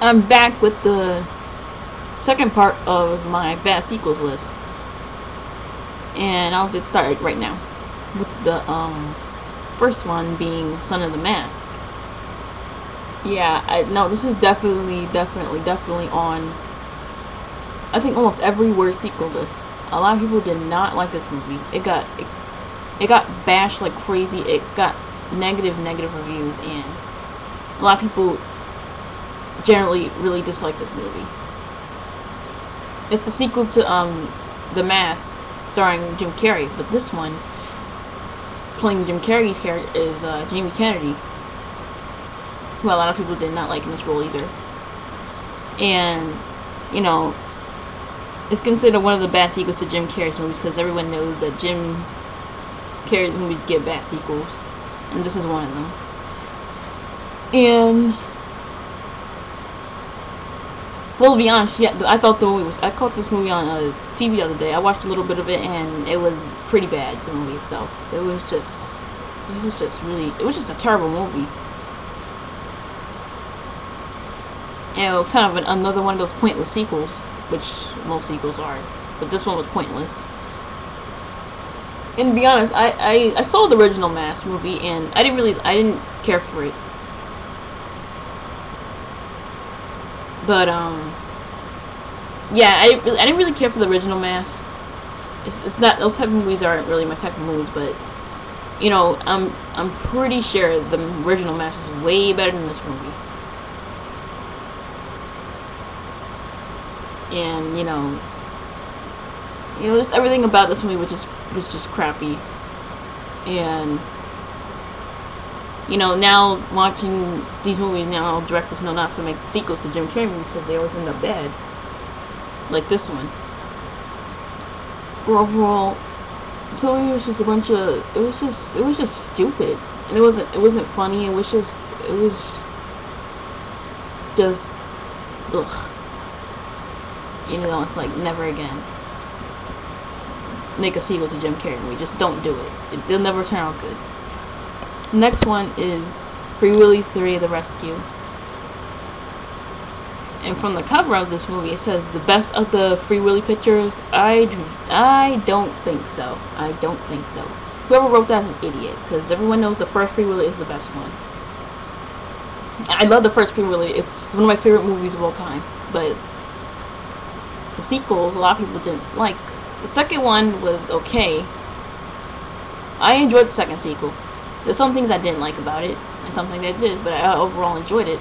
I'm back with the second part of my bad sequels list, and I'll get started right now with the first one being Son of the Mask. Yeah, I no, this is definitely on. I think almost every worst sequel list. A lot of people did not like this movie. It got bashed like crazy. It got negative reviews, and a lot of people generally really dislike this movie. It's the sequel to The Mask, starring Jim Carrey, but this one, playing Jim Carrey's character, is Jamie Kennedy, who a lot of people did not like in this role either. And, you know, it's considered one of the bad sequels to Jim Carrey's movies because everyone knows that Jim Carrey's movies get bad sequels, and this is one of them. And well, to be honest, yeah, I thought the movie was. I caught this movie on TV the other day. I watched a little bit of it, and it was pretty bad. The movie itself, it was just a terrible movie. And it was kind of another one of those pointless sequels, which most sequels are, but this one was pointless. And to be honest, I saw the original Mask movie, and I didn't care for it. But yeah, I didn't really care for the original Mask. It's not, those type of movies aren't really my type of movies, but you know, I'm pretty sure the original Mask is way better than this movie. And you know, just everything about this movie was just crappy. And you know, now watching these movies now, directors know not to make sequels to Jim Carrey movies because they always end up bad, like this one. For overall, so it was just a bunch of, it was just stupid, and it wasn't funny. It was just ugh. You know, it's like never again make a sequel to Jim Carrey movie. Just don't do it. It'll never turn out good. Next one is Free Willy 3: The Rescue. And from the cover of this movie, it says the best of the Free Willy pictures. I don't think so. I don't think so. Whoever wrote that is an idiot, because everyone knows the first Free Willy is the best one. I love the first Free Willy. It's one of my favorite movies of all time. But the sequels, a lot of people didn't like. The second one was okay. I enjoyed the second sequel. There's some things I didn't like about it, and some things I did, but I overall enjoyed it.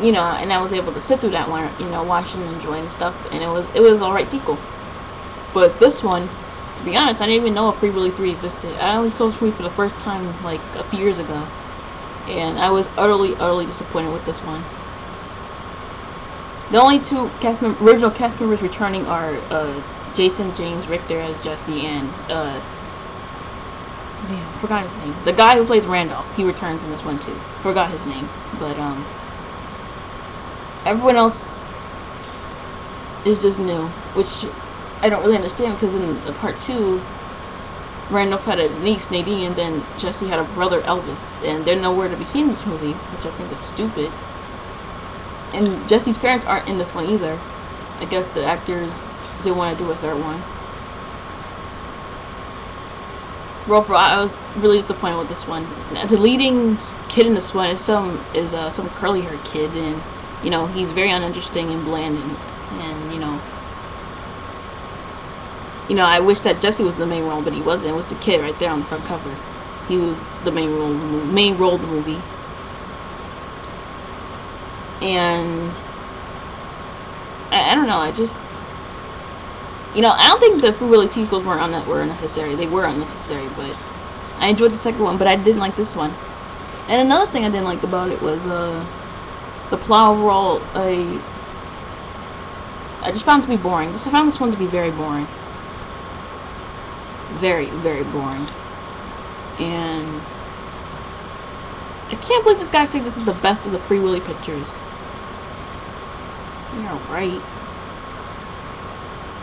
You know, and I was able to sit through that one, you know, watching and enjoying stuff, and it was alright sequel. But this one, to be honest, I didn't even know if Free Willy 3 existed. I only saw this movie for the first time like a few years ago, and I was utterly disappointed with this one. The only two original cast members returning are Jason James Richter as Jesse, and forgot his name. The guy who plays Randolph, he returns in this one too. Forgot his name, but everyone else is just new, which I don't really understand, because in the part 2, Randolph had a niece, Nadine, and then Jesse had a brother, Elvis, and they're nowhere to be seen in this movie, which I think is stupid. And Jesse's parents aren't in this one either. I guess the actors didn't want to do a third one. Overall, I was really disappointed with this one. The leading kid in this one is some curly-haired kid, and you know, he's very uninteresting and bland, and you know, I wish that Jesse was the main role, but he wasn't. It was the kid right there on the front cover. He was the main role of the movie. And I don't know, I just, you know, I don't think the Free Willy sequels were unnecessary. They were unnecessary, but I enjoyed the second one, but I didn't like this one. And another thing I didn't like about it was the plot overall. I just found it to be boring. I found this one to be very boring. Very boring. And I can't believe this guy said this is the best of the Free Willy pictures. You're right.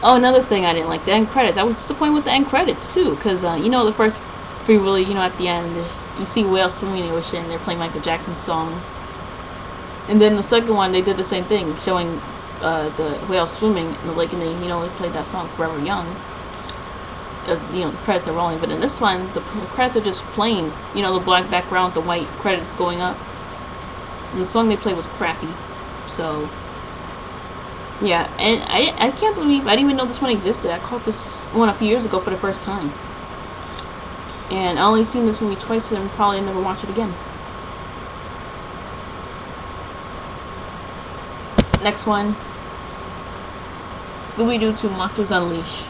Oh, another thing I didn't like, the end credits. I was disappointed with the end credits too, because you know, the first Free Willy, you know, at the end you see whales swimming in the ocean. They're playing Michael Jackson's song. And then the second one, they did the same thing, showing the whales swimming in the lake, and they, they played that song "Forever Young." The credits are rolling, but in this one, the credits are just plain. The black background, the white credits going up. And the song they played was crappy. So, yeah, and I can't believe I didn't even know this one existed. I caught this one a few years ago for the first time. And I only seen this movie twice and probably never watch it again. Next one, Scooby-Doo 2 Monsters Unleashed.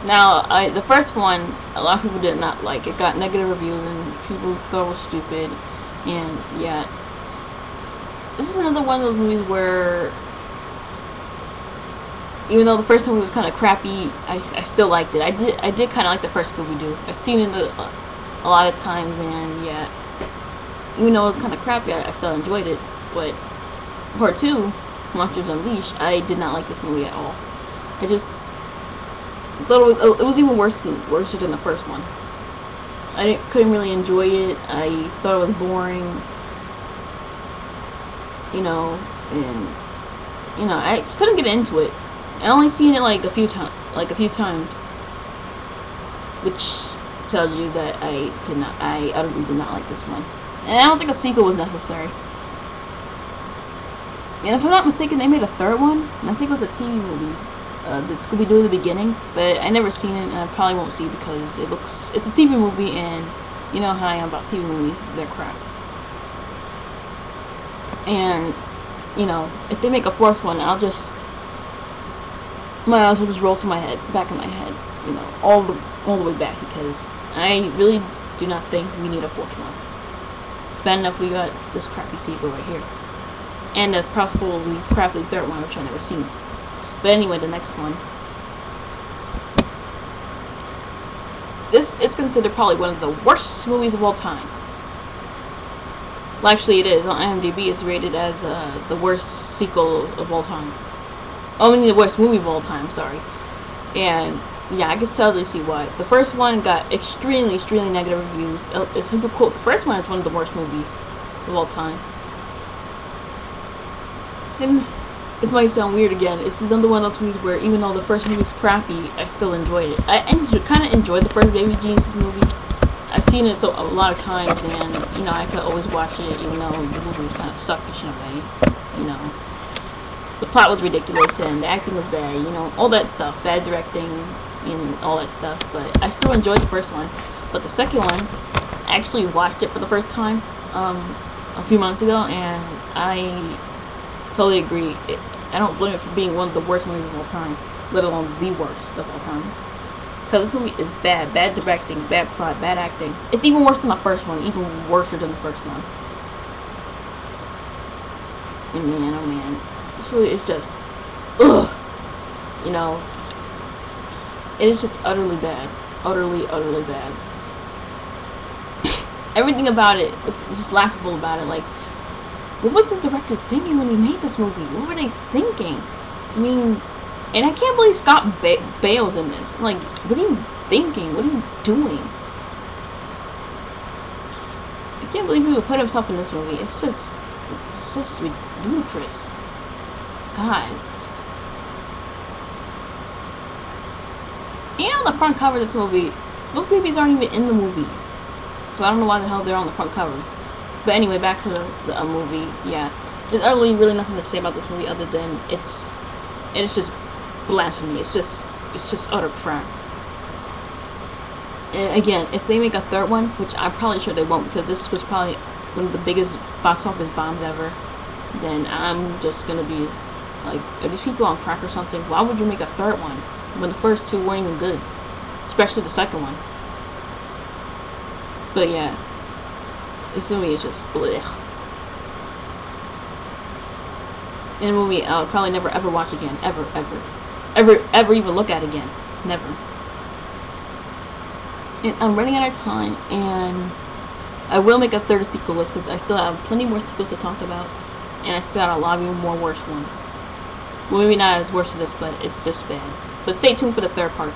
Now, the first one, a lot of people did not like. It got negative reviews and people thought it was stupid. And yeah, this is another one of those movies where, even though the first movie was kind of crappy, I still liked it. I did kind of like the first Scooby-Doo. I've seen it a lot of times, and yeah, even though it was kind of crappy, I still enjoyed it. But part 2, Monsters Unleashed, I did not like this movie at all. I just thought it was even worse than the first one. I couldn't really enjoy it. I thought it was boring. And I just couldn't get into it. I only seen it like a few times, which tells you that I utterly did not like this one. And I don't think a sequel was necessary. And if I'm not mistaken, they made a third one, and I think it was a TV movie, the Scooby-Doo: The Beginning, but I never seen it, and I probably won't see it because it's a TV movie, and you know how I am about TV movies, they're crap. And, if they make a fourth one, my eyes will just roll to back of my head, all the way back, because I really do not think we need a fourth one. It's bad enough we got this crappy sequel right here. And a possibly crappy third one, which I never seen. But anyway, the next one. This is considered probably one of the worst movies of all time. Well, actually, it is. On IMDb, it's rated as the worst sequel of all time. Oh, I mean, the worst movie of all time, sorry. And, yeah, I can totally see why. The first one got extremely, extremely negative reviews. It's super cool. The first one is one of the worst movies of all time. And it might sound weird again. It's another one of those movies where even though the first movie was crappy, I still enjoyed it. I kind of enjoyed the first Baby Geniuses movie. I've seen it a lot of times, and I could always watch it, even though the movie was kind of suckish in a way. The plot was ridiculous and the acting was bad. All that stuff, bad directing and all that stuff. But I still enjoyed the first one. But the second one, I actually watched it for the first time a few months ago, and I totally agree. I don't blame it for being one of the worst movies of all time, let alone the worst of all time. Because this movie is bad. Bad directing, bad plot, bad acting. It's even worse than the first one. Even worse than the first one. And man, oh man. This movie is just... ugh. It is just utterly bad. Utterly, utterly bad. Everything about it is just laughable about it. Like, what was the director thinking when he made this movie? What were they thinking? I mean, and I can't believe Scott Bale's in this. Like, what are you thinking? What are you doing? I can't believe he would put himself in this movie. It's just ludicrous. God. And on the front cover of this movie, those babies aren't even in the movie. So I don't know why the hell they're on the front cover. But anyway, back to the movie. Yeah, there's really nothing to say about this movie other than it's just blasphemy. It's just utter crap. And again, if they make a third one, which I'm probably sure they won't, because this was probably one of the biggest box office bombs ever, then I'm just gonna be like, are these people on crack or something? Why would you make a third one when the first two weren't even good, especially the second one? But yeah. This movie is just blech. And a movie I would probably never ever watch again. Ever even look at again. Never. And I'm running out of time, and I will make a third sequel list because I still have plenty more sequels to talk about, and I still got a lot of more worse ones. Well, maybe not as worse as this, but it's just bad. But stay tuned for the third part.